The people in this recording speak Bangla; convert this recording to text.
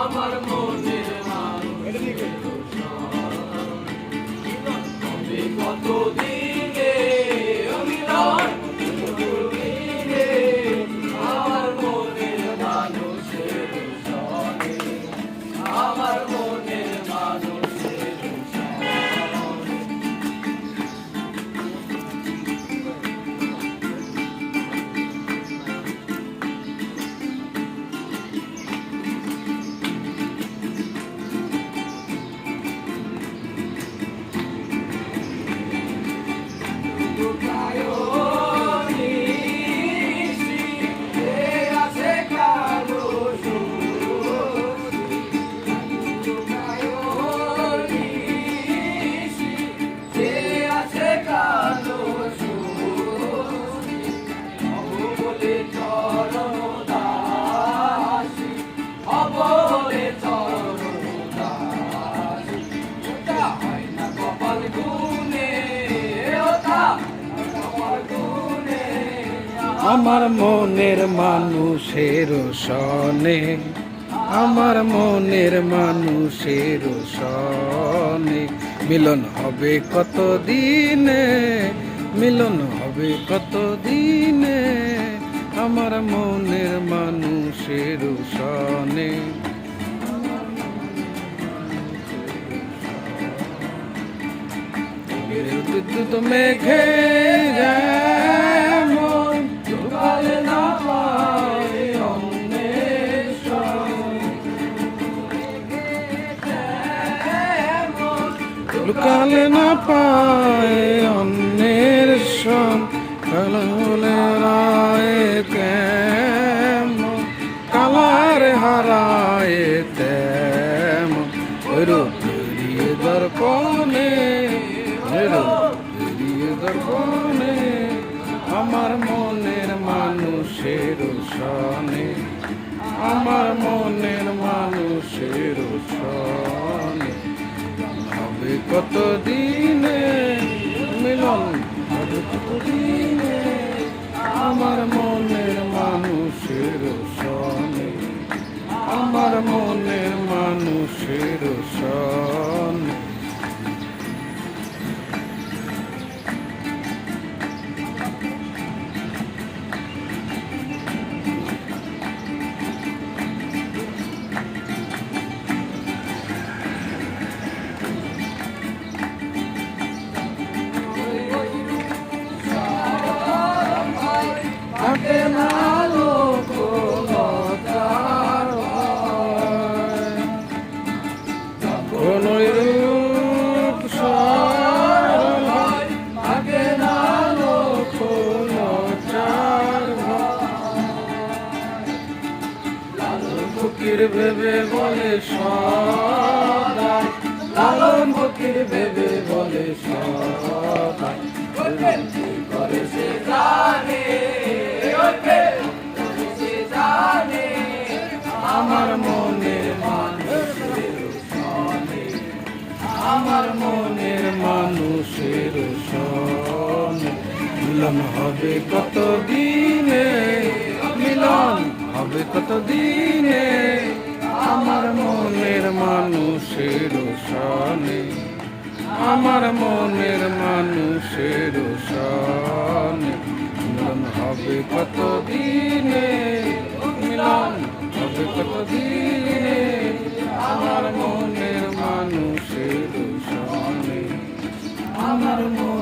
আমার মনের মানুষের হবে কতদিনে মিলন, কতদিনে আমার মনের মানুষের সনে, আমার মনের মানুষের সনে। আমার মনের মানুষের সনে, আমার মনের মানুষের সনে মিলন হবে কতদিনে, মিলন হবে কতদিনে আমার মনের মানুষের সনে। বিদ্যুৎ মেঘে যেমন লুকালে না পায় অন্যের লুকালে না পায় অন্যের সন, কালে রায় কেমন কালার হারায় তেমন বেরিয়ে দর্পণে, বেরিয়ে দর্পণে আমার মনের মানুষের সনে, আমার মনের মানুষের সনে হবে কতদিনে মিলন, হবে কতদিনে আমার মনের মানুষের সনে, আমার মনের মানুষের সনে। থাকে না লোক লজ্জার ভয়, কোনই রূপ সরল হয়, থাকে না লোক লজ্জার লালন ফকির ভেবে বলে সদাই, লালন ফকির ভেবে বলে সদাই করে সে জানে, সে জানে আমার মনের মানুষের সনে, আমার মনের মানুষের সনে মিলন হবে কতদিনে, মিলন হবে কতদিনে আমার মনের মানুষের সনে, আমার মনের মানুষের সনে মিলন হবে কতদিনে, মিলন হবে কতদিনে আমার মনের মানুষের সনে, আমার মন